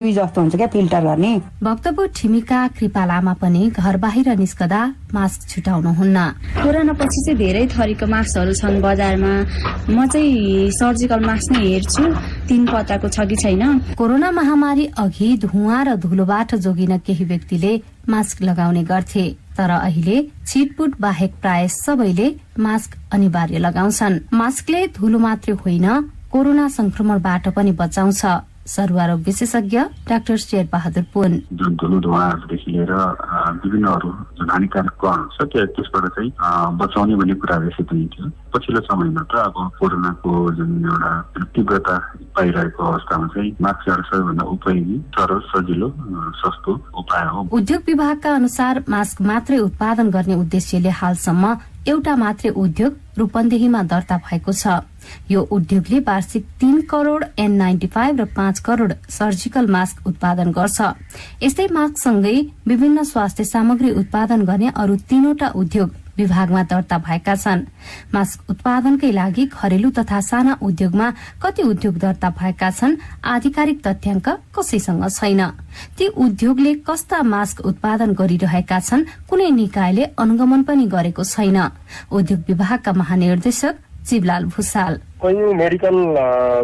जस्तो हुन्छ क्या फिल्टर गर्ने। भक्तपुर ठिमीका कृपा लामा पनि घर बाहिर निस्कदा मास्क छुटाउनुहुन्न। कोरोना पछि चाहिँ धेरै थरीको मास्कहरू छन् बजारमा। म चाहिँ सर्जिकल मास्क नै हेर्छु, 3 पत्ताको छ कि छैन। कोरोना महामारी अघि धुवाँ र धुलोबाट जोगिन केही व्यक्तिले मास्क लगाउने गर्थे, तर अहिले छिटपुट बाहेक प्राय सबैले मास्क अनिवार्य लगाउँछन्। मास्कले धुलो मात्रै होइन, कोरोना संक्रमणबाट पनि बचाउँछ। सर्वरोग विशेषज्ञ डाक्टर शेरबहादुर पुन। जुन धुलो धुवाँहरूदेखि लिएर विभिन्न अरू जुन हानिकारक कण छ त्यसबाट चाहिँ बचाउने भन्ने कुरा बेसी पनि थियो। पछिल्लो समयमा त अब कोरोनाको जुन एउटा तीव्रता पाइरहेको अवस्थामा चाहिँ मास्क एउटा सबैभन्दा उपयोगी, सरल, सजिलो, सस्तो उपाय हो। उद्योग विभागका अनुसार मास्क मात्रै उत्पादन गर्ने उद्देश्यले हालसम्म एउटा मात्रै उद्योग रूपन्देहीमा दर्ता भएको छ। यो उद्योगले वार्षिक 3 करोड़ N95 र 5 करोड़ सर्जिकल मास्क उत्पादन गर्छ। यस्तै मास्कसँगै विभिन्न स्वास्थ्य सामग्री उत्पादन गर्ने अरू 3वटा उद्योग विभागमा दर्ता भएका छन्। मास्क उत्पादनकै लागि घरेलु तथा साना उद्योगमा कति उद्योग दर्ता भएका छन्, आधिकारिक तथ्याङ्क कसैसँग छैन। ती उद्योगले कस्ता मास्क उत्पादन गरिरहेका छन्, कुनै निकायले अनुगमन पनि गरेको छैन। उद्योग विभागका महानिर्देशक शिवलाल भूषाल। कयौं मेडिकल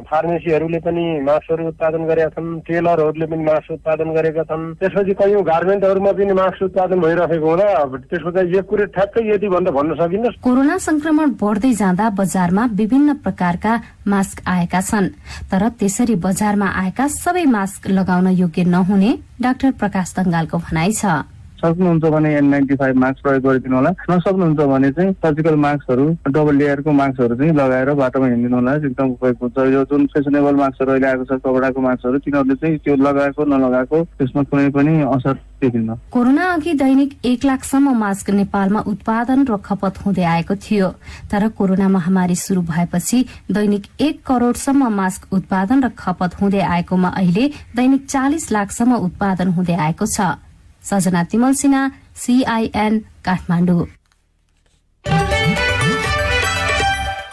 फार्मेसीहरूले पनि मास्कहरू उत्पादन गरेका छन्, टेलरहरूले पनि मास्क उत्पादन गरेका छन्। त्यसपछि कयौं गार्मेन्टहरूमा पनि मास्क उत्पादन भइरहेको हुँदा त्यसको चाहिँ यो कुरो ठ्याक्कै यति भन्दा भन्न सकिन्न। कोरोना संक्रमण बढ्दै जाँदा बजारमा विभिन्न प्रकारका मास्क आएका छन्, तर त्यसरी बजारमा आएका सबै मास्क लगाउन योग्य नहुने डाक्टर प्रकाश दंगालको भनाइ छ। सक्नुहुन्छ भने N95 मास्क प्रयोग गरिदिनु होला, नसक्नुहुन्छ भने चाहिँ सर्जिकल मास्कहरू, डबल लेयरको मास्कहरू चाहिँ लगाएर बाटोमा हिँडिदिनु होला, एकदम उपयोग हुन्छ। यो जुन फेसनेबल मास्कहरू अहिले आएको छ, कपडाको मास्कहरू, तिनीहरूले चाहिँ त्यो लगाएको नलगाएको त्यसमा कुनै पनि असर देखिन्न। कोरोना अघि दैनिक 1 लाखसम्म मास्क नेपालमा उत्पादन र खपत हुँदै आएको थियो, तर कोरोना महामारी शुरू भएपछि दैनिक 1 करोड़सम्म मास्क उत्पादन र खपत हुँदै आएकोमा अहिले दैनिक 40 लाखसम्म उत्पादन हुँदै आएको छ। सजना तिमल सिन्हा, CIN काठमाडौँ।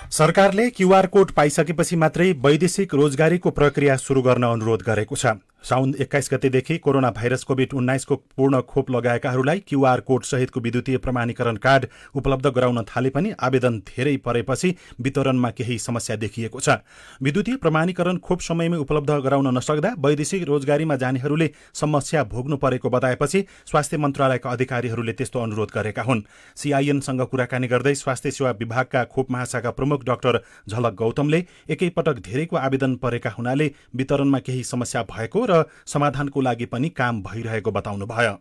सरकारले क्यूआर कोड पाइसकेपछि मात्रै वैदेशिक रोजगारीको प्रक्रिया शुरू गर्न अनुरोध गरेको छ। साउन 21 गतेदेखि कोरोना भाइरस कोभिड-19 को पूर्ण खोप लगाएकाहरूलाई क्यूआर कोड सहितको विद्युतीय प्रमाणीकरण कार्ड उपलब्ध गराउन थाले पनि आवेदन धेरै परेपछि वितरणमा केही समस्या देखिएको छ। विद्युतीय प्रमाणीकरण खोप समयमै उपलब्ध गराउन नसक्दा वैदेशिक रोजगारीमा जानेहरूले समस्या भोग्नु परेको बताएपछि स्वास्थ्य मन्त्रालयका अधिकारीहरूले त्यस्तो अनुरोध गरेका हुन्। CINसँग कुराकानी गर्दै स्वास्थ्य सेवा विभागका खोप महाशाखा प्रमुख डाक्टर झलक गौतमले एकैपटक धेरैको आवेदन परेका हुनाले वितरणमा केही समस्या भएको र समाधानको लागि पनि काम भइरहेको बताउनुभयो।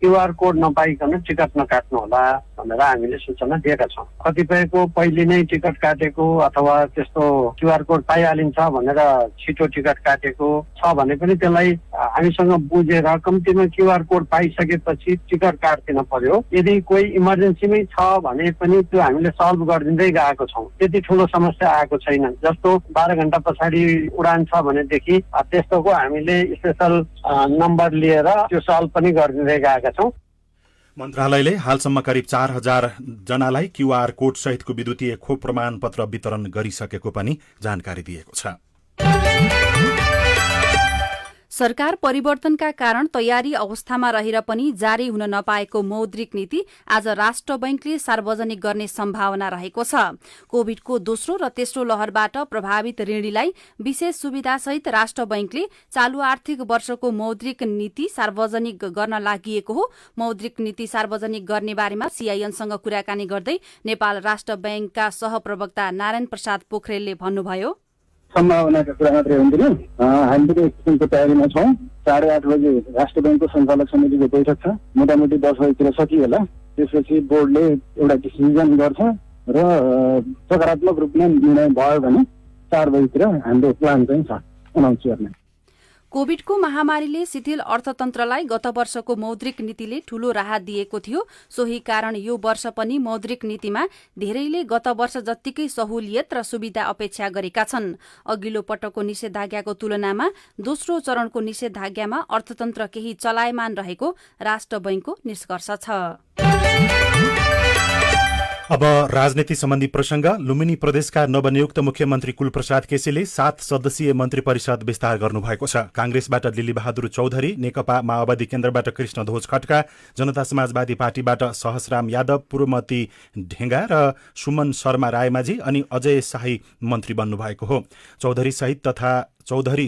क्यूआर कोड नपाइकन टिकट नकाट्नु होला भनेर हामीले सूचना दिएका छौँ। कतिपयको पहिले नै टिकट काटेको अथवा त्यस्तो क्यूआर कोड पाइहालिन्छ भनेर छिटो टिकट काटेको छ भने पनि त्यसलाई हामीसँग बुझेर कम्तीमा क्यूआर कोड पाइसकेपछि टिकट काट्दिन पर्यो। यदि कोही इमर्जेन्सीमै छ भने पनि त्यो हामीले सल्भ गरिदिँदै गएको छौँ। त्यति ठुलो समस्या आएको छैन। जस्तो 12 घण्टा पछाडि उडान छ भनेदेखि त्यस्तोको हामीले स्पेशल नम्बर लिएर त्यो सल्भ पनि गरिदिँदै गएका छौँ। मन्त्रालयले हालसम्म करिब 4000 जनालाई क्यूआर कोड सहितको विद्युतीय खोप प्रमाणपत्र वितरण गरिसकेको पनि जानकारी दिएको छ। सरकार परिवर्तनका कारण तयारी अवस्थामा रहेर पनि जारी हुन नपाएको मौद्रिक नीति आज राष्ट्र बैंकले सार्वजनिक गर्ने सम्भावना रहेको छ। कोभिडको दोस्रो र तेस्रो लहरबाट प्रभावित ऋणीलाई विशेष सुविधासहित राष्ट्र बैंकले चालू आर्थिक वर्षको मौद्रिक नीति सार्वजनिक गर्न लागि हो। मौद्रिक नीति सार्वजनिक गर्ने बारेमा CINसँग कुराकानी गर्दै नेपाल राष्ट्र बैंकका सहप्रवक्ता नारायण प्रसाद पोखरेलले भन्नुभयो, सम्भावनाका कुरा मात्रै हुँदैन, हामी पनि एक किसिमको तयारीमा छौँ। 8:30 बजे राष्ट्र बैंकको सञ्चालक समितिको बैठक छ, मोटामोटी 10 बजीतिर सकिएला। त्यसपछि बोर्डले एउटा डिसिजन गर्छ र सकारात्मक रूपमा निर्णय भयो भने 4 बजीतिर हाम्रो प्लान चाहिँ छ अनाउन्स गर्ने। कोभिडको महामारीले शिथिल अर्थतन्त्रलाई गत वर्षको मौद्रिक नीतिले ठूलो राहत दिएको थियो। सोही कारण यो वर्ष पनि मौद्रिक नीतिमा धेरैले गत वर्ष जत्तिकै सहुलियत र सुविधा अपेक्षा गरेका छन्। अघिल्लो पटकको निषेधाज्ञाको तुलनामा दोस्रो चरणको निषेधाज्ञामा अर्थतन्त्र केही चलायमान रहेको राष्ट्र बैंकको निष्कर्ष छ। अब राजनीति सम्बन्धी प्रसंग। लुम्बिनी प्रदेशका नवनियुक्त मुख्यमन्त्री कुलप्रसाद केसीले 7 सदस्यीय मन्त्री परिषद विस्तार गर्नुभएको छ। कांग्रेसबाट लिली बहादुर चौधरी, नेकपा माओवादी केन्द्रबाट कृष्णध्वज खड्का, जनता समाजवादी पार्टीबाट सहसराम यादव, पूर्वमती ढेंगा र सुमन शर्मा रायमाझी अनि अजय शाही मन्त्री बन्नुभएको हो। चौधरी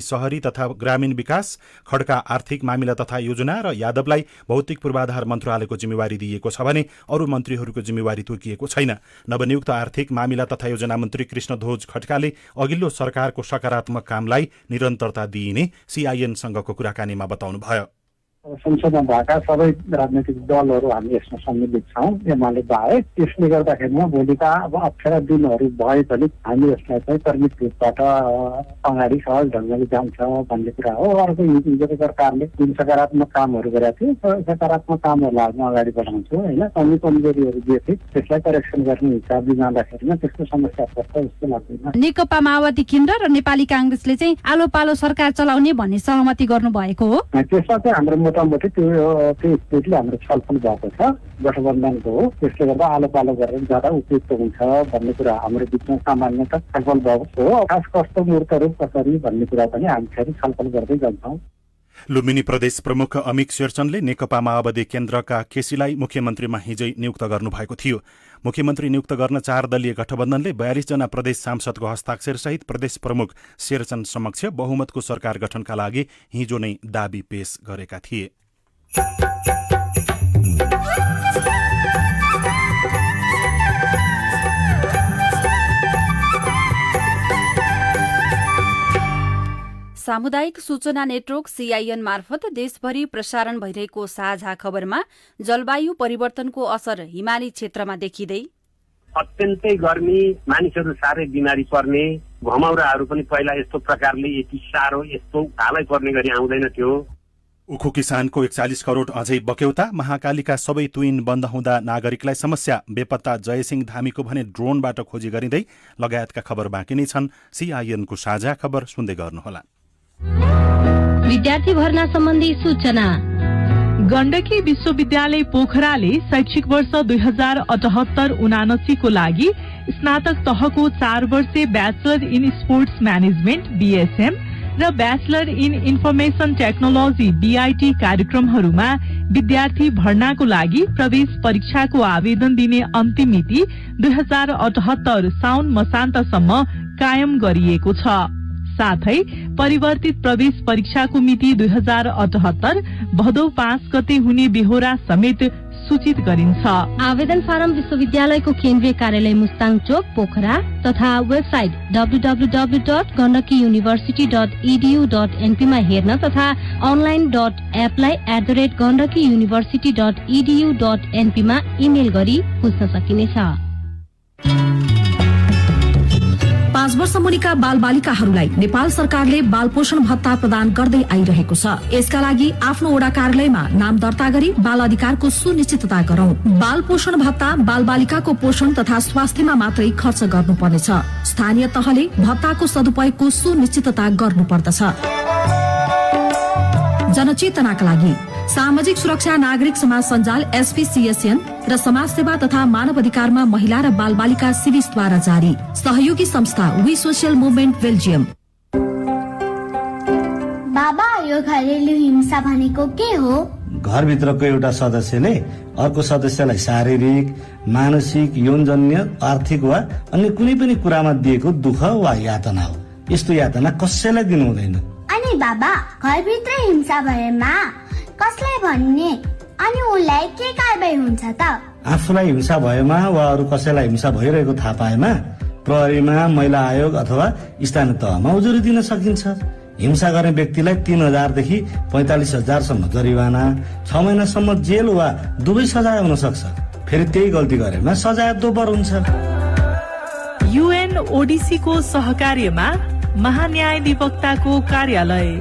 शहरी तथा ग्रामीण विकास, खड्का आर्थिक मामिला तथा योजना र यादवलाई भौतिक पूर्वाधार मन्त्रालयको जिम्मेवारी दिइएको छ भने अरू मन्त्रीहरूको जिम्मेवारी तोकिएको छैन। नवनियुक्त आर्थिक मामिला तथा योजना मन्त्री कृष्णध्वज खड्काले अघिल्लो सरकारको सकारात्मक कामलाई निरन्तरता दिइने सीआईएनसँगको कुराकानीमा बताउनुभयो। संसदमा भएका सबै राजनैतिक दलहरू हामी यसमा सम्मिलित छौँ, एमाले बाहेक। त्यसले गर्दाखेरिमा भोलिका अब अप्ठ्यारा दिनहरू भए पनि हामी यसलाई चाहिँ कर्मित रूपबाट अगाडि सहज ढङ्गले जान्छ भन्ने कुरा हो। अर्को हिजोको सरकारले जुन सकारात्मक कामहरू गरेका थिए, सकारात्मक कामहरूलाई हामी अगाडि बढाउँछौँ होइन। कमी कमजोरीहरू जे थिए त्यसलाई करेक्सन गर्ने हिसाबले जाँदाखेरिमा त्यस्तो समस्या पर्छ जस्तो लाग्दैन। नेकपा माओवादी केन्द्र र नेपाली कांग्रेसले चाहिँ आलो पालो सरकार चलाउने भन्ने सहमति गर्नुभएको हो। त्यसमा चाहिँ हाम्रो मोटामोटी त्यो स्थितिले हाम्रो छलफल भएको छ, गठबन्धनको हो। त्यसले गर्दा आलो पालो गरेर जाँदा उपयुक्त हुन्छ भन्ने कुरा हाम्रो बिचमा सामान्यतः छलफल भएको हो। खास कस्तो मूर्त रूप कसरी भन्ने कुरा पनि हामी फेरि छलफल गर्दै जान्छौँ। लुम्बिनी प्रदेश प्रमुख अमिक शेरचनले नेकपा माओवादी केन्द्रका केसीलाई मुख्यमन्त्रीमा हिजै नियुक्त गर्नुभएको थियो। मुख्यमन्त्री नियुक्त गर्न 4 दलीय गठबन्धनले 42 जना प्रदेश सांसदको हस्ताक्षरसहित प्रदेश प्रमुख शेरचन समक्ष बहुमतको सरकार गठनका लागि हिजो नै दाबी पेश गरेका थिए। सामुदायिक सूचना नेटवर्क सीआईएन मार्फत देशभरि प्रसारण भइरहेको साझा खबरमा जलवायु परिवर्तनको असर हिमाली क्षेत्रमा देखिँदै, अत्यन्तै गर्मी, मानिसहरू साह्रै बिमारी पर्ने, घमौराहरू पनि पहिला यस्तो प्रकारले यति साह्रो यस्तो हालै पर्ने गरी आउँदैन थियो। उखु किसानको 41 करोड अझै बक्यौता, महाकालीका सबै तुइन बन्द हुँदा नागरिकलाई समस्या, बेपत्ता जयसिंह धामीको भने ड्रोनबाट खोजी गरिँदै लगायतका खबर बाँकी नै छन्। सीआईएनको साझा खबर सुन्दै गर्नुहोला। विद्यार्थी भर्ना सम्बन्धी सूचना। गण्डकी विश्वविद्यालय पोखराले शैक्षिक वर्ष 2078-79 को लागि स्नातक तहको 4 वर्षे bachelor in sports management BSM र bachelor in information technology BIT कार्यक्रमहरूमा विद्यार्थी भर्नाको लागि प्रवेश परीक्षाको आवेदन दिने अन्तिम मिति 2078 साउन मसान्तसम्म कायम गरिएको छ। साथै परिवर्तित प्रवेश परीक्षाको मिति 2078 भदौ 5 गते हुने बेहोरा समेत सूचित गरिन्छ। आवेदन फारम विश्वविद्यालयको केन्द्रीय कार्यालय मुस्ताङ चोक पोखरा तथा वेबसाइट www.gandakiyuniversity.edu.np मा हेर्न तथा online.apply@gandakiyuniversity.edu.np मा इमेल गरी बुझ्न सकिनेछ। 5 वर्ष मुनिका बाल बालिकाहरूलाई नेपाल सरकारले बाल पोषण भत्ता प्रदान गर्दै आइरहेको छ। यसका लागि आफ्नो वडा कार्यालयमा नाम दर्ता गरी बाल अधिकारको सुनिश्चितता गरौं। बाल पोषण भत्ता बाल बालिकाको पोषण तथा स्वास्थ्यमा मात्रै खर्च गर्नुपर्नेछ। स्थानीय तहले भत्ताको सदुपयोगको सुनिश्चितता गर्नुपर्दछ। जनचेतनाका लागि सामाजिक सुरक्षा नागरिक समाज सञ्जाल एसपीसीएसएन र समाज सेवा तथा मानव अधिकारमा महिला र बाल बालिका सिरिजद्वारा जारी। सहयोगी संस्था वी सोशल मुभमेन्ट बेल्जियम। बाबा, यो घरेलु हिंसा भनेको के हो? घरभित्रको एउटा सदस्यले अर्को सदस्यलाई शारीरिक, मानसिक, यौनजन्य, आर्थिक वा अन्य कुनै पनि कुरामा दिएको दुःख वा यातना हो। यस्तो यातना कसैलाई दिनु हुँदैन। अनि बाबा, घरभित्र हिंसा भएमा कसलाई भन्ने अनि उलाई के कारबाही हुन्छ त? आफूलाई हिंसा भएमा वा अरू कसैलाई हिंसा भइरहेको थाहा पाएमा प्रहरीमा, महिला आयोग अथवा स्थानीय तहमा उजुरी दिन सकिन्छ। हिंसा गर्ने व्यक्तिलाई 3000 देखि 45,000 सम्म जरिवाना, 6 महिनासम्म जेल वा दुवै सजाय हुन सक्छ। फेरि त्यही गल्ती गरेमा सजाय दोब्बर हुन्छ। यूएनओडीसी को सहकार्यमा महान्यायाधिवक्ताको कार्यालय।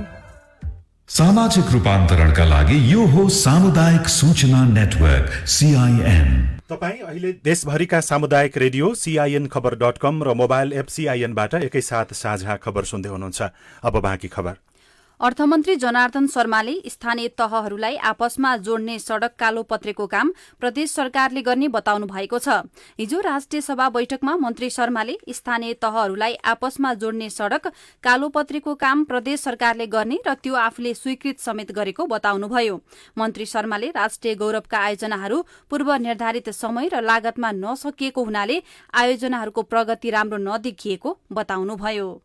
सामाजिक रूपान्तरणका लागि यो हो सामुदायिक सूचना नेटवर्क सीआईएन। तपाईँ अहिले देशभरिका सामुदायिक रेडियो सीआईएन खबर.com र मोबाइल एप सीआईएनबाट एकैसाथ साझा खबर सुन्दै हुनुहुन्छ। अब बाँकी खबर। अर्थमन्त्री जनार्दन शर्माले स्थानीय तहहरूलाई आपसमा जोड्ने सड़क कालोपत्रेको काम प्रदेश सरकारले गर्ने बताउनु भएको छ। हिजो राष्ट्रिय सभा बैठकमा मन्त्री शर्माले स्थानीय तहहरूलाई आपसमा जोड्ने सड़क कालोपत्रेको काम प्रदेश सरकारले गर्ने र त्यो आफूले स्वीकृत समेत गरेको बताउनुभयो। मन्त्री शर्माले राष्ट्रिय गौरवका आयोजनाहरू पूर्व निर्धारित समय र लागतमा नसकिएको हुनाले आयोजनाहरूको प्रगति राम्रो नदेखिएको बताउनुभयो।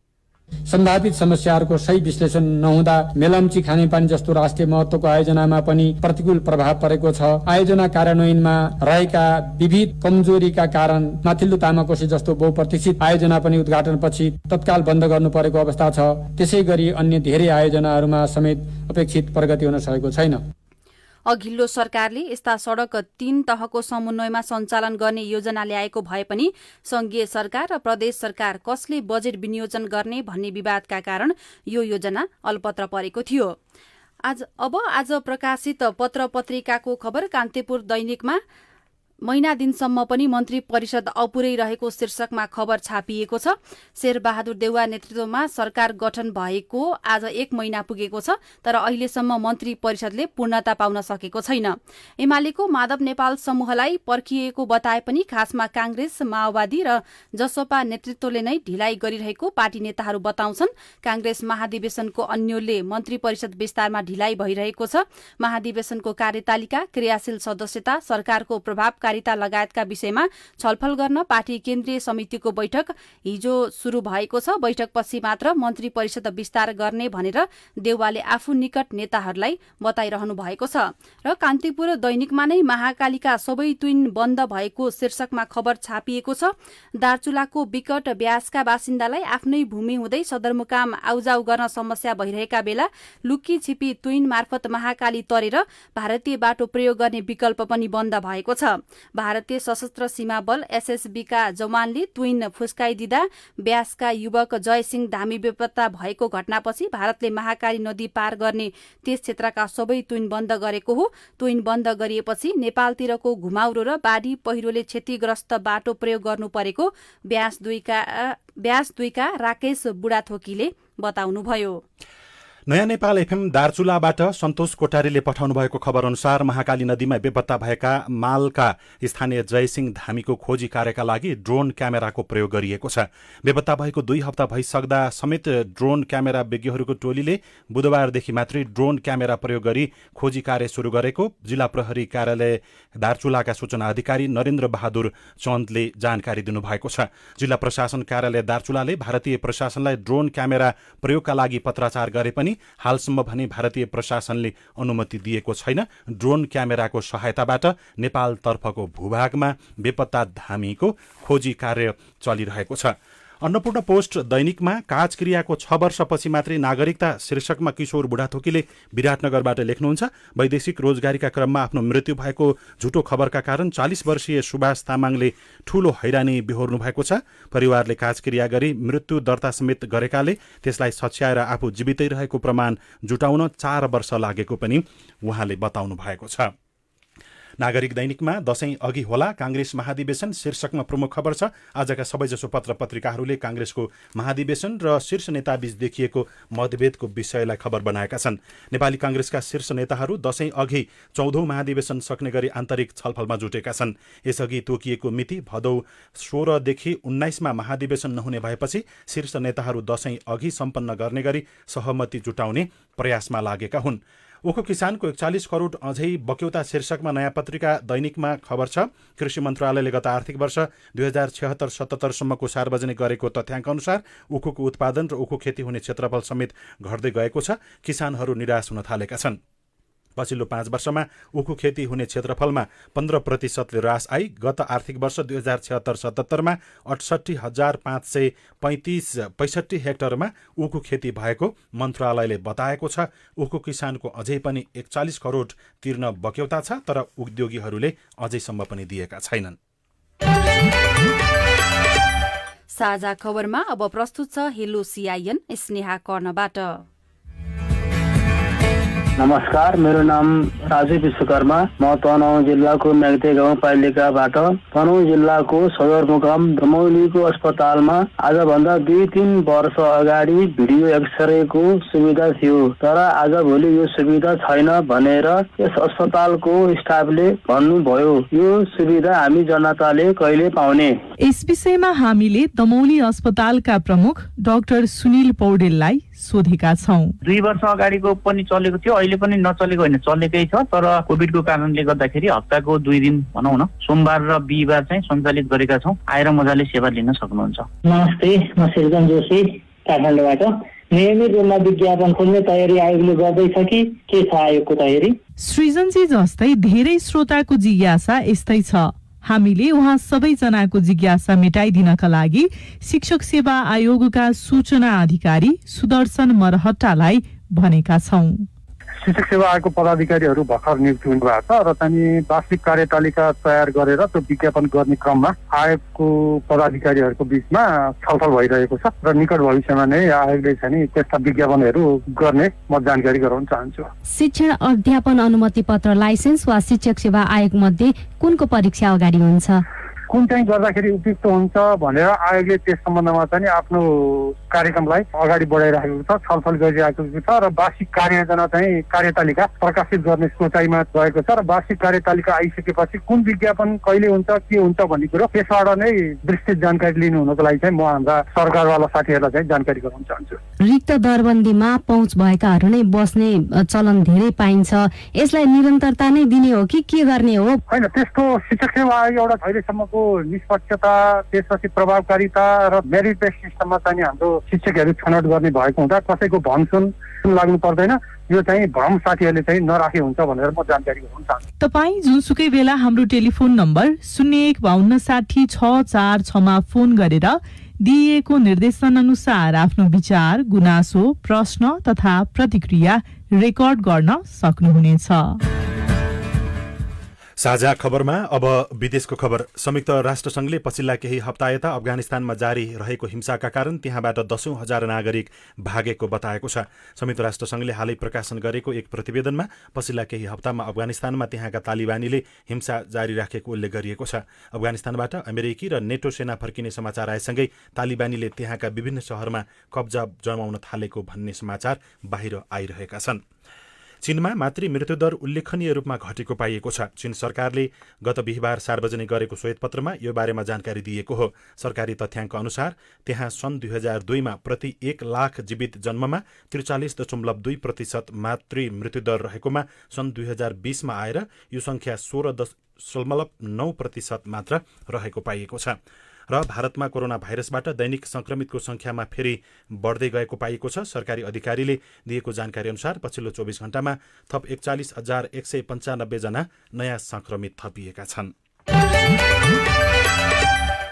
सम्भावित समस्याहरूको सही विश्लेषण नहुँदा मेलम्ची खानेपानी जस्तो राष्ट्रिय महत्वको आयोजनामा पनि प्रतिकूल प्रभाव परेको छ। आयोजना कार्यान्वयनमा रहेका विविध कमजोरीका कारण माथिल्लो तामाकोशी जस्तो बहुप्रतीक्षित आयोजना पनि उद्घाटनपछि तत्काल बन्द गर्नु परेको अवस्था छ। त्यसै गरी अन्य धेरै आयोजनाहरूमा समेत अपेक्षित प्रगति हुन सकेको छैन। अघिल्लो सरकारले यस्ता सड़क 3 तहको समन्वयमा सञ्चालन गर्ने योजना ल्याएको भए पनि संघीय सरकार र प्रदेश सरकार कसले बजेट विनियोजन गर्ने भन्ने विवादका कारण यो योजना अल्पत्र परेको थियो। आज प्रकाशित पत्र पत्रिकाको खबर कान्तिपुर दैनिकमा महिना दिनसम्म पनि मन्त्री परिषद अपुरै रहेको शीर्षकमा खबर छापिएको छ। शेरबहादुर देउवा नेतृत्वमा सरकार गठन भएको आज 1 महिना पुगेको छ, तर अहिलेसम्म मन्त्री परिषदले पूर्णता पाउन सकेको छैन। एमालेको माधव नेपाल समूहलाई पर्खिएको बताए पनि खासमा कांग्रेस, माओवादी र जसपा नेतृत्वले नै ढिलाइ गरिरहेको पार्टी नेताहरू बताउँछन्। कांग्रेस महाधिवेशनको अन्योलले मन्त्री परिषद विस्तारमा ढिलाइ भइरहेको छ। महाधिवेशनको कार्यतालिका, क्रियाशील सदस्यता, सरकारको प्रभाव लगायतका विषयमा छलफल गर्न पार्टी केन्द्रीय समितिको बैठक हिजो शुरू भएको छ। बैठकपछि मात्र मन्त्री परिषद विस्तार गर्ने भनेर देउवाले आफू निकट नेताहरूलाई बताइरहनु भएको छ। र कान्तिपुर दैनिकमा नै महाकालीका सबै तुइन बन्द भएको शीर्षकमा खबर छापिएको छ। दार्चुलाको विकट ब्यासका बासिन्दालाई आफ्नै भूमि हुँदै सदरमुकाम आउजाउ गर्न समस्या भइरहेका बेला लुक्की छिपी तुइन मार्फत महाकाली तरेर भारतीय बाटो प्रयोग गर्ने विकल्प पनि बन्द भएको छ। भारतीय सशस्त्र सीमा बल एसएसबीका जवानले तुइन फुस्काइदिँदा ब्यासका युवक जयसिंह धामी बेपत्ता भएको घटनापछि भारतले महाकाली नदी पार गर्ने त्यस क्षेत्रका सबै तुइन बन्द गरेको हो। तुइन बन्द गरिएपछि नेपालतिरको घुमाउरो र बाढी पहिरोले क्षतिग्रस्त बाटो प्रयोग गर्नु परेको ब्यास 2 का राकेश बुढाथोकीले बताउनुभयो। नयाँ नेपाल एफएम दार्चुलाबाट सन्तोष कोठारीले पठाउनु भएको खबर अनुसार महाकाली नदीमा बेपत्ता भएका मालका स्थानीय जयसिंह धामीको खोजी कार्यका लागि ड्रोन क्यामेराको प्रयोग गरिएको छ। बेपत्ता भएको 2 हप्ता भइसक्दा समेत ड्रोन क्यामेरा विज्ञहरूको टोलीले बुधबारदेखि मात्रै ड्रोन क्यामेरा प्रयोग गरी खोजी कार्य शुरू गरेको जिल्ला प्रहरी कार्यालय दार्चुलाका सूचना अधिकारी नरेन्द्र बहादुर चन्दले जानकारी दिनुभएको छ। जिल्ला प्रशासन कार्यालय दार्चुलाले भारतीय प्रशासनलाई ड्रोन क्यामेरा प्रयोगका लागि पत्राचार गरे पनि हालसम्म भने भारतीय प्रशासनले अनुमति दिएको छैन। ड्रोन क्यामेराको सहायताबाट नेपालतर्फको भूभागमा बेपत्ता धामीको खोजी कार्य चलिरहेको छ। अन्नपूर्ण पोस्ट दैनिकमा काजक्रियाको 6 वर्षपछि मात्रै नागरिकता शीर्षकमा किशोर बुढाथोकीले विराटनगरबाट लेख्नुहुन्छ। वैदेशिक रोजगारीका क्रममा आफ्नो मृत्यु भएको झुटो खबरका कारण 40 वर्षीय सुभाष तामाङले ठूलो हैरानी बेहोर्नु भएको छ। परिवारले काजक्रिया गरी मृत्यु दर्ता समेत गरेकाले त्यसलाई सच्याएर आफू जीवितै रहेको प्रमाण जुटाउन 4 वर्ष लागेको पनि उहाँले बताउनु भएको छ। नागरिक दैनिकमा दशैं अघि होला कांग्रेस महाधिवेशन शीर्षकमा प्रमुख खबर छ। आजका सबैजसो पत्र पत्रिकाहरूले कांग्रेसको महाधिवेशन र शीर्ष नेताबीच देखिएको मतभेदको विषयलाई खबर बनाएका छन्। नेपाली कांग्रेसका शीर्ष नेताहरू दशैं अघि 14औं महाधिवेशन सक्ने गरी आन्तरिक छलफलमा जुटेका छन्। यसअघि तोकिएको मिति भदौ 16 देखि 19 मा महाधिवेशन नहुने भएपछि शीर्ष नेताहरू दशैं अघि सम्पन्न गर्ने गरी सहमति जुटाउने प्रयासमा लागेका हुन्। उखु किसानको 41 करोड अझै बक्यौता शीर्षकमा नयाँ पत्रिका दैनिकमा खबर छ। कृषि मन्त्रालयले गत आर्थिक वर्ष 2076-77 सम्मको सार्वजनिक गरेको तथ्याङ्क अनुसार उखुको उत्पादन र उखु खेती हुने क्षेत्रफल समेत घट्दै गएको छ। किसानहरू निराश हुन थालेका छन्। पछिल्लो 5 वर्षमा उखु खेती हुने क्षेत्रफलमा 15% ह्रास आई। गत आर्थिक वर्ष 2076-77 मा 68,565 हेक्टरमा उखु खेती भएको मन्त्रालयले बताएको छ। उखु किसानको अझै पनि 41 करोड तिर्न बक्यौता छ, तर उद्योगीहरूले अझैसम्म पनि दिएका छैनन्। साझा खबरमा अब प्रस्तुत छ हेलो सीआईएन स्नेहा कर्णबाट। नमस्कार, मेरो नाम राजु विश्वकर्मा। म तनहुँ जिल्लाको म्याग्दे गाउँपालिकाबाट तनहुँ जिल्लाको सदरमुकाम दमौलीको अस्पतालमा आजभन्दा 2-3 वर्ष अगाडि भिडियो एक्सरेको सुविधा थियो, तर आजभोलि यो सुविधा छैन भनेर यस अस्पतालको स्टाफले भन्नुभयो। यो सुविधा हामी जनताले कहिले पाउने? यस विषयमा हामीले दमौली अस्पतालका प्रमुख डाक्टर सुनिल पौडेललाई सोधेका छौं। 2 वर्ष अगाडिको पनि चलेको थियो, अहिले पनि नचलेको होइन, चलेकै छ। तर कोभिडको कारणले गर्दाखेरि हप्ताको 2 दिन भनौँ न, सोमबार र बिहिबार चाहिँ सञ्चालित गरेका छौँ। आएर मजाले सेवा लिन सक्नुहुन्छ। नमस्ते, म सृजन जोशी काठमाडौँबाट। नियमित रूपमा विज्ञापन खोल्ने तयारी आयोगले गर्दैछ कि के छ आयोगको तयारी? सृजनजी जस्तै धेरै श्रोताको जिज्ञासा यस्तै छ। हामीले उहाँ सबैजनाको जिज्ञासा मेटाइदिनका लागि शिक्षक सेवा आयोगका सूचना अधिकारी सुदर्शन मरहट्टालाई भनेका छौं। शिक्षक सेवा आयोगको पदाधिकारीहरू भर्खर नियुक्ति हुनुभएको छ र चाहिँ वार्षिक कार्यतालिका तयार गरेर त्यो विज्ञापन गर्ने क्रममा आयोगको पदाधिकारीहरूको बीचमा छलफल भइरहेको छ र निकट भविष्यमा नै आयोगले चाहिँ त्यस्ता विज्ञापनहरू गर्ने म जानकारी गराउन चाहन्छु। शिक्षण अध्यापन अनुमति पत्र लाइसेन्स वा शिक्षक सेवा आयोग मध्ये कुनको परीक्षा अगाडि हुन्छ? कुन चाहिँ गर्दाखेरि उपयुक्त हुन्छ भनेर आयोगले त्यस सम्बन्धमा चाहिँ आफ्नो कार्यक्रमलाई अगाडि बढाइरहेको छ, छलफल गरिरहेको छ र वार्षिक कार्ययोजना चाहिँ कार्यतालिका प्रकाशित गर्ने सोचाइमा गएको छ र वार्षिक कार्यतालिका आइसकेपछि कुन विज्ञापन कहिले हुन्छ, के हुन्छ भन्ने कुरो त्यसबाट नै विस्तृत जानकारी लिनु हुनको लागि चाहिँ म हाम्रा सरकारवाला साथीहरूलाई चाहिँ जानकारी गराउन चाहन्छु। रिक्त दरबन्दीमा पहुँच भएकाहरू नै बस्ने चलन धेरै पाइन्छ, यसलाई निरन्तरता नै दिने हो कि के गर्ने हो? होइन, त्यस्तो शिक्षक सेवा आयोग एउटा अहिलेसम्मको निष्पक्षता, त्यसपछि प्रभावकारिता र मेरिट बेस्ड सिस्टममा चाहिँ हाम्रो शिक्षकहरू छनौट गर्ने भएको हुँदा कसैको भ्रमसुन लाग्नु पर्दैन। यो चाहिँ भ्रम साथीहरूले चाहिँ नराखे हुन्छ भनेर म जानकारी गराउन चाहन्छु। तपाई जुनसुकै बेला हाम्रो टेलिफोन नम्बर 01526046 मा फोन गरेर दिइएको निर्देशन अनुसार आफ्नो विचार, गुनासो, प्रश्न तथा प्रतिक्रिया रेकर्ड गर्न सक्नुहुनेछ। साझा खबरमा अब विदेशको खबर। संयुक्त राष्ट्रसंघले पछिल्ला केही हप्ता यता अफगानिस्तानमा जारी रहेको हिंसाका कारण त्यहाँबाट 10,000 नागरिक भागेको बताएको छ। संयुक्त राष्ट्रसंघले हालै प्रकाशन गरेको एक प्रतिवेदनमा पछिल्ला केही हप्तामा अफगानिस्तानमा त्यहाँका तालिबानीले हिंसा जारी राखेको उल्लेख गरिएको छ। अफगानिस्तानबाट अमेरिकी र नेटो सेना फर्किने समाचार आएसँगै तालिबानीले त्यहाँका विभिन्न शहरमा कब्जा जमाउन थालेको भन्ने समाचार बाहिर आइरहेका छन्। चीनमा मातृ मृत्युदर उल्लेखनीय रूपमा घटेको पाइएको छ। चीन सरकारले गत बिहिबार सार्वजनिक गरेको श्वेतपत्रमा यो बारेमा जानकारी दिएको हो। सरकारी तथ्याङ्क अनुसार त्यहाँ सन् 2002 मा प्रति 1 लाख जीवित जन्ममा 43.2% मातृ मृत्युदर रहेकोमा सन् 2020 मा आएर यो संख्या 16.9% मात्र रहेको पाइएको छ। र भारतमा कोरोना भाइरसबाट दैनिक संक्रमितको संख्यामा फेरि बढ्दै गएको पाइएको छ। सरकारी अधिकारीले दिएको जानकारी अनुसार पछिल्लो 24 घण्टामा थप 41,195 जना नयाँ संक्रमित थपिएका छन्।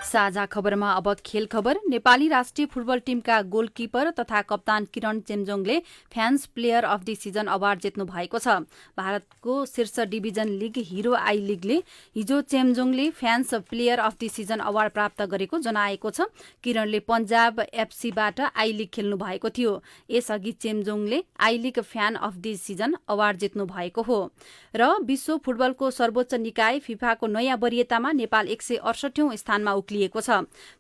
साझा खबरमा अब खेल खबर। नेपाली राष्ट्रिय फुटबल टीमका गोलकिपर तथा कप्तान किरण चेम्जोङले fans player of the season award जित्नु भएको छ। भारतको शीर्ष डिभिजन लिग हिरो आई लिगले हिजो चेम्जोङले fans player of the season award प्राप्त गरेको जनाएको छ। किरणले पंजाब एफसीबाट आई लिग खेल्नु भएको थियो। यसअघि चेम्जोङले I league fan of the season award जित्नु भएको हो। र विश्व फुटबलको सर्वोच्च निकाय फिफाको नयाँ वरियतामा नेपाल 168औं स्थानमा उक्लिएको छ।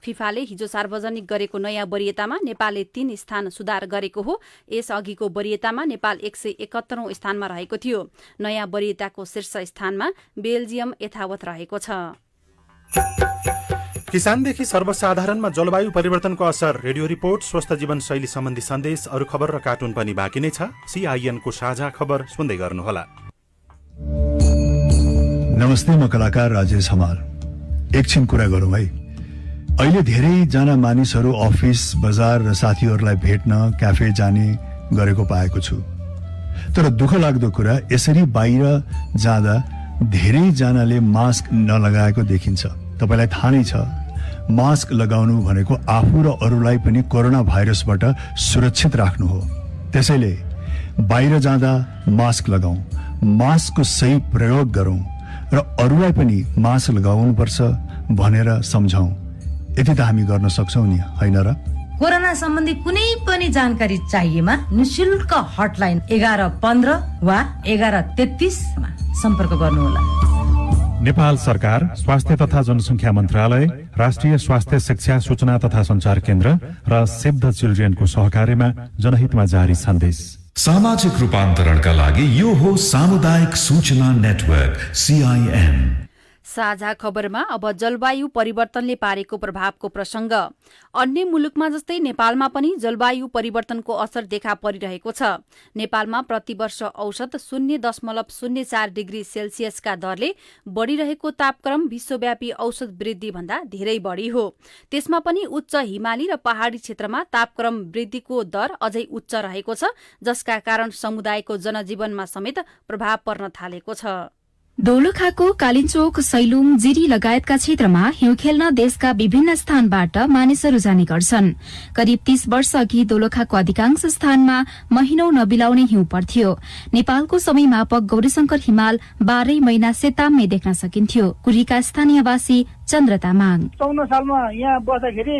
फिफाले हिजो सार्वजनिक गरेको नयाँ वरियतामा नेपालले 3 स्थान सुधार गरेको हो। यसअघिको वरियतामा नेपाल 171औं स्थानमा रहेको थियो। नयाँ वरियताको शीर्ष स्थानमा बेल्जियम यथावत रहेको छ। किसानदेखि सर्वसाधारणमा जलवायु परिवर्तनको असर, रेडियो रिपोर्ट, स्वस्थ जीवनशैली सम्बन्धी सन्देश, अरू खबर र कार्टुन पनि बाँकी नै छ। CIN को साझा खबर सुन्दै गर्नुहोला। नमस्ते, म कलाकार राजेश हमाल। एकछिन कुरा गरौँ है। अहिले धेरैजना मानिसहरू अफिस, बजार र साथीहरूलाई भेट्न क्याफे जाने गरेको पाएको छु। तर दुःख लाग्दो कुरा, यसरी बाहिर जाँदा धेरैजनाले मास्क नलगाएको देखिन्छ। तपाईलाई थाहा नै छ, मास्क लगाउनु भनेको आफू र अरूलाई पनि कोरोना भाइरसबाट सुरक्षित राख्नु हो। त्यसैले बाहिर जाँदा मास्क लगाऊ, मास्कको सही प्रयोग गरौं र अरूलाई पनि मास्क लगाउनुपर्छ भनेर सम्झाऊ। यति त हामी गर्न सक्छौं नि, हैन र? कोरोना सम्बन्धी कुनै पनि जानकारी चाहिएमा निशुल्क हटलाइन 1115 वा 1133 मा सम्पर्क गर्नुहोला। नेपाल सरकार, स्वास्थ्य तथा जनसङ्ख्या मन्त्रालय, राष्ट्रिय स्वास्थ्य शिक्षा सूचना तथा सञ्चार केन्द्र र सेभ द चिल्ड्रेनको सहकार्यमा जनहितमा जारी सन्देश। सामाजिक रूपान्तरणका लागि यो हो सामुदायिक सूचना नेटवर्क CIN। साझा खबरमा अब जलवायु परिवर्तनले पारेको प्रभावको प्रसंग। अन्य मुलुकमा जस्तै नेपालमा पनि जलवायु परिवर्तनको असर देखा परिरहेको छ। नेपालमा प्रतिवर्ष औसत 0.04 डिग्री सेल्सियसका दरले बढ़िरहेको तापक्रम विश्वव्यापी औसत वृद्धि भन्दा धेरै बढ़ी हो। त्यसमा पनि उच्च हिमाली र पहाड़ी क्षेत्रमा तापक्रम वृद्धिको दर अझै उच्च रहेको छ, जसका कारण समुदायको जनजीवनमा समेत प्रभाव पर्न थालेको छ। दोलखाको कालिचोक, सैलुङ, जिरी लगायतका क्षेत्रमा हिउँ खेल्न देशका विभिन्न स्थानबाट मानिसहरू जाने गर्छन्। करिब 30 वर्ष अघि दोलखाको अधिकांश स्थानमा महिनौं नबिलाउने हिउँ पर्थ्यो। नेपालको समय मापक गौरीशंकर हिमाल 12 महिना सेताममै देख्न सकिन्थ्यो। कुरीका स्थानीयवासी चन्द्र तामाङ। 54 सालमा यहाँ बस्दाखेरि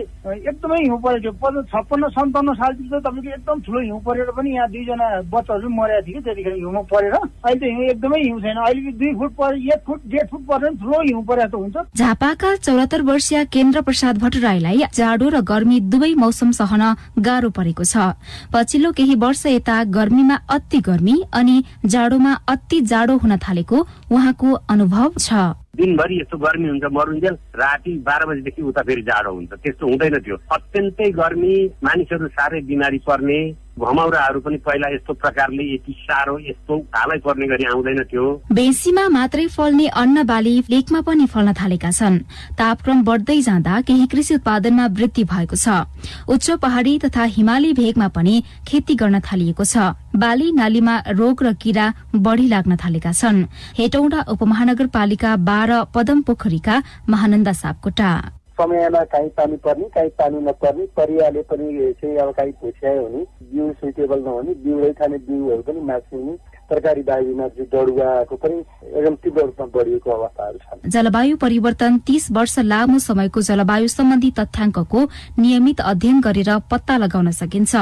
एकदमै हिउँ परेको थियो। 56-57 सालतिर त तपाईँको एकदम ठुलो हिउँ परेर पनि यहाँ 2 जना बच्चाहरू मरेका थिए त्यतिखेर हिउँमा परेर। अहिले त हिउँ एकदमै हिउँ छैन। अहिले 2 फुट परे 1 फुट 1.5 फुट परेर ठुलो हिउँ परेको हुन्छ। झापाका 74 वर्षीय केन्द्र प्रसाद भट्टराईलाई जाडो र गर्मी दुवै मौसम सहन गाह्रो परेको छ। पछिल्लो केही वर्ष यता गर्मीमा अति गर्मी अनि जाडोमा अति जाडो हुन थालेको उहाँको अनुभव छ। दिनभरि यस्तो गर्मी हुन्छ, मरुन्जेल राति 12 बजेदेखि उता फेरि जाडो हुन्छ। त्यस्तो हुँदैन थियो। अत्यन्तै गर्मी, मानिसहरू साह्रै बिमारी पर्ने, घमाउराहरू पनि पहिला यस्तो प्रकारले यति साह्रो यस्तो हालै पर्ने गरी आउँदैन थियो। बेसीमा मात्रै फल्ने अन्न बाली लेकमा पनि फल्न थालेका छन्। तापक्रम बढ्दै जाँदा केही कृषि उत्पादनमा वृद्धि भएको छ। उच्च पहाड़ी तथा हिमाली भेगमा पनि खेती गर्न थालिएको छ। बाली नालीमा रोग र किरा बढ़ी लाग्न थालेका छन्। हेटौडा उपमहानगरपालिका 12 पदम पोखरीका महानन्दा सापकोटा। समयमा काहीँ पानी पर्ने, काहीँ पानी नपर्ने, परियाले पनि चाहिँ अब काहीँ भुस्यायो भने बिउ सुइटेबल नहुने, बिउै खाने बिउहरू पनि मासिने, तरकारी बारीमा चाहिँ डढुवाको पनि एकदम तीव्र रूपमा बढिएको अवस्थाहरू छन्। जलवायु परिवर्तन 30 वर्ष लामो समयको जलवायु सम्बन्धी तथ्याङ्कको नियमित अध्ययन गरेर पत्ता लगाउन सकिन्छ।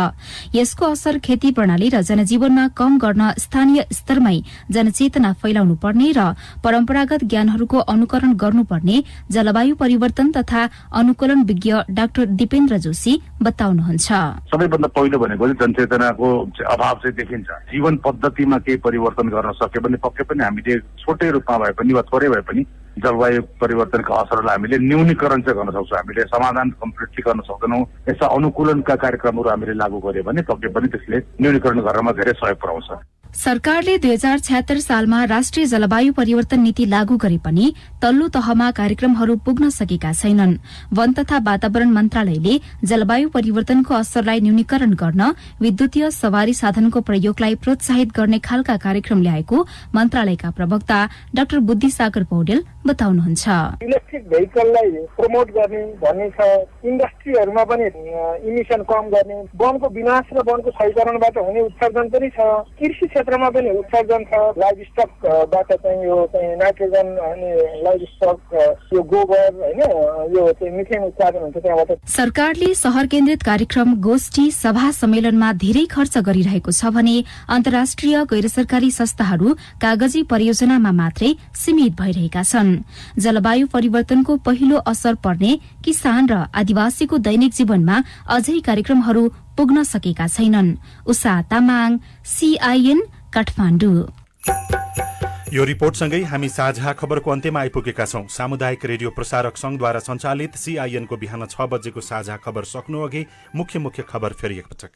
यसको असर खेती प्रणाली र जनजीवनमा कम गर्न स्थानीय स्तरमै जनचेतना फैलाउनु पर्ने र परम्परागत ज्ञानहरूको अनुकरण गर्नुपर्ने जलवायु परिवर्तन तथा अनुकूलन विज्ञ डाक्टर दिपेन्द्र जोशी बताउनुहुन्छ। सबैभन्दा पहिलो भनेको जनचेतनाको अभाव चाहिँ देखिन्छ। जीवन पद्धतिमा परिवर्तन गर्न सक्यो भने पक्कै पनि हामीले छोटै रूपमा भए पनि वा थोरै भए पनि जलवायु परिवर्तनका असरलाई हामीले न्यूनीकरण चाहिँ गर्न सक्छौँ। हामीले समाधान कम्प्लिटली गर्न सक्दैनौँ। यस्ता अनुकूलनका कार्यक्रमहरू हामीले लागू गर्यो भने पक्कै पनि त्यसले न्यूनीकरण गर्नमा धेरै सहयोग पुर्याउँछ। सरकारले 2076 सालमा राष्ट्रिय जलवायु परिवर्तन नीति लागू गरे पनि तल्लो तहमा कार्यक्रमहरू पुग्न सकेका छैनन्। वन तथा वातावरण मन्त्रालयले जलवायु परिवर्तनको असरलाई न्यूनीकरण गर्न विद्युतीय सवारी साधनको प्रयोगलाई प्रोत्साहित गर्ने खालका कार्यक्रम ल्याएको मन्त्रालयका प्रवक्ता डाक्टर बुद्धिसागर पौडेल बताउनुहुन्छ। इलेक्ट्रिक भेहिकललाई प्रमोट गर्ने भन्ने छ। इन्डस्ट्रीहरूमा पनि इमिसन कम गर्ने, वनको विनाश र वनको क्षयीकरणबाट हुने उत्सर्जन पनि छ। कृषि क्षेत्रमा पनि उत्सर्जन छ। लाइभ स्टकबाट चाहिँ यो चाहिँ नाइट्रोजन अनि लाइभ स्टक यो गोबर हैन यो चाहिँ मिथेन उत्पादन हुन्छ त्यहाँबाट। सरकारले शहर केन्द्रित कार्यक्रम, गोष्ठी, सभा सम्मेलनमा धेरै खर्च गरिरहेको छ भने अन्तर्राष्ट्रिय गैर सरकारी संस्थाहरू कागजी परियोजनामा मात्रै सीमित भइरहेका छन्। जलवायु परिवर्तनको पहिलो असर पर्ने किसान र आदिवासीको दैनिक जीवनमा अझै कार्यक्रमहरू पुग्न सकेका छैनन्। उषा तामाङ, CIN काठमाडौँ। यो रिपोर्टसँगै हामी साझा खबरको अन्त्यमा आइपुगेका छौं। सामुदायिक रेडियो प्रसारक संघद्वारा सञ्चालित CIN को बिहान 6 बजेको साझा खबर सक्नु अघि मुख्य मुख्य खबर फेरि एकपटक।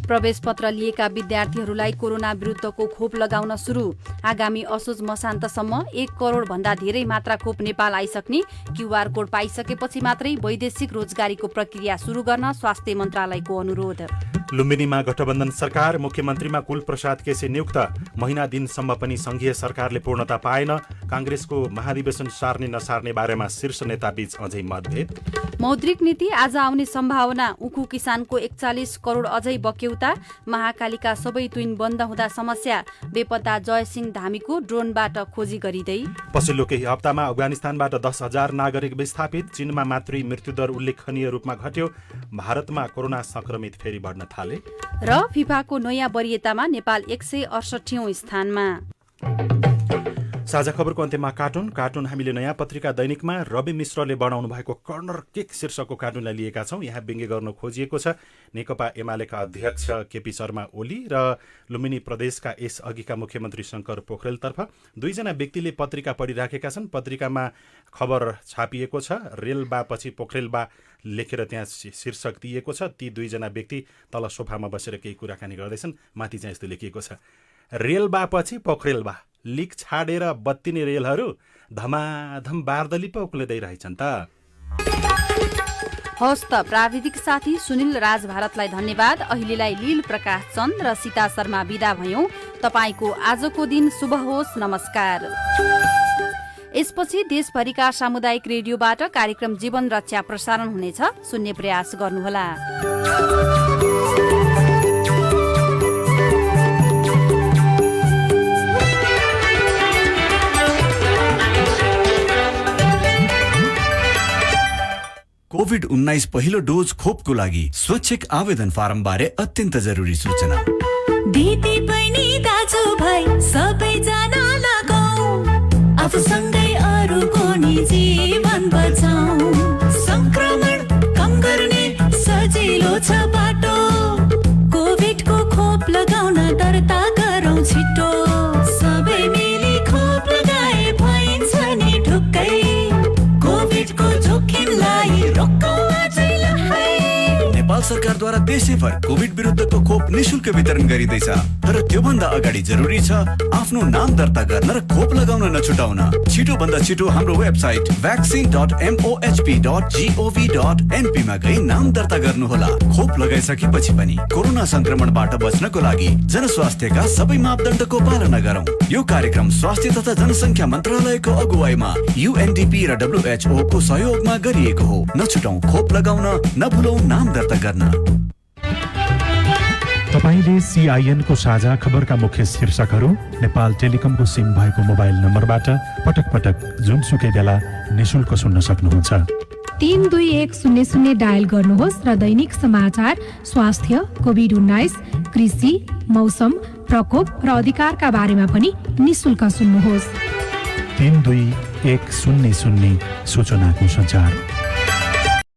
प्रवेश पत्र लिएका विद्यार्थीहरूलाई कोरोना विरुद्धको खोप लगाउन सुरु। आगामी असोज मसान्तसम्म 1 करोड भन्दा धेरै मात्रा खोप नेपाल आइसक्ने। QR कोड पाइसकेपछि मात्रै वैदेशिक रोजगारीको प्रक्रिया सुरु गर्न स्वास्थ्य मन्त्रालयको अनुरोध। लुम्बिनीमा गठबन्धन सरकार, मुख्यमन्त्रीमा कुल प्रसाद केसी नियुक्त। महिना दिनसम्म पनि संघीय सरकारले पूर्णता पाएन। कांग्रेसको महाधिवेशन सार्ने नसार्ने बारेमा शीर्ष नेता बीच अझै मतभेद। मौद्रिक नीति आज आउने सम्भावना। उखु किसानको 41 करोड अझै बक्यौता उता महाकालीका सबै तुइन बन्द हुँदा समस्या बेपत्ता जयसिंह धामीको ड्रोनबाट खोजी गरिँदै पछिल्लो केही हप्तामा अफगानिस्तानबाट 10,000 नागरिक विस्थापित चीनमा मातृ मृत्युदर उल्लेखनीय रूपमा घट्यो भारतमा कोरोना संक्रमित फेरि बढ्न थाले र फिफाको नयाँ वरियतामा नेपाल 168औं स्थानमा। साझा खबरको अन्त्यमा कार्टुन हामीले नयाँ पत्रिका दैनिकमा रवि मिश्रले बनाउनु भएको कर्नर किक शीर्षकको कार्टुनलाई लिएका छौं। यहाँ व्यङ्ग्य गर्न खोजिएको छ नेकपा एमालेका अध्यक्ष केपी शर्मा ओली र लुम्बिनी प्रदेशका यस अघिका मुख्यमन्त्री शंकर पोखरेलतर्फ दुईजना व्यक्तिले पत्रिका पढिराखेका छन्। पत्रिकामा खबर छापिएको छ रेलबापछि पोखरेलबा लेखेर त्यहाँ शीर्षक दिएको छ। ती दुईजना व्यक्ति तल सोफामा बसेर केही कुराकानी गर्दैछन्। माथि चाहिँ यस्तो लेखिएको छ रेलबापछि पोखरेलबा लिक छाडेर बत्तिने रेलहरू धमाधम बारदली पो उक्लिँदै रहेछन् त। हस्त प्राविधिक साथी सुनिल राज भारतलाई धन्यवाद। अहिलेलाई लील प्रकाश चन्द र सीता शर्मा बिदा भयौं। तपाईको आजको दिन शुभ होस्। नमस्कार। यसपछि देशभरिका सामुदायिक रेडियोबाट कार्यक्रम जीवन रक्षा प्रसारण हुनेछ। सुन्ने प्रयास गर्नुहोला। कोभिड-19 पहिलो डोज खोपको लागि स्वैच्छिक आवेदन फारम बारे अत्यन्त जरुरी सूचना। दिदी बहिनी दाजुभाइ सबैजना लगाऊ आफूसँगै अरूको नि जीवन बचाऊ। संक्रमण कम गर्ने सजिलो छ बाटो कोभिडको खोप लगाउन दर्ता गरौँ छिटो। सबै मिली खोप लगाए भइन्छ नि ढुक्कै कोभिडको जोखिमलाई रोकौँ अझै लहै। नेपाल सरकारद्वारा देशैभर कोभिड विरुद्धको खोप निशुल्क वितरण गरिँदैछ। तर त्योभन्दा अगाडि जरुरी छ आफ्नो नाम दर्ता गर्न र खोप लगाउन नछुटाउन। छिटो भन्दा छिटो हाम्रो वेबसाइट vaccine.mohp.gov.np मा गई नाम दर्ता गर्नुहोला। खोप लगाइसकेपछि पनि कोरोना संक्रमणबाट बच्नको लागि जनस्वास्थ्यका सबै मापदण्डको पालना गरौँ। यो कार्यक्रम स्वास्थ्य तथा जनसङ्ख्या मन्त्रालयको अगुवाईमा UNDP र WHO को सहयोगमा गरिएको हो। नछुटाउँ खोप लगाउन, नभुलौँ नाम दर्ता गर्न। तपाईले CIN को साझा खबरका मुख्य शीर्षकहरू नेपाल टेलिकमको सिम भएको मोबाइल नम्बरबाट पटक पटक जुनसुकै बेला निशुल्क सुन्न सक्नुहुन्छ। 32100 डायल गर्नुहोस् र दैनिक समाचार, स्वास्थ्य, कोभिड-19, कृषि, मौसम, प्रकोप र अधिकारका बारेमा पनि निशुल्क सुन्नुहोस्। 32100 सूचनाको सञ्चार।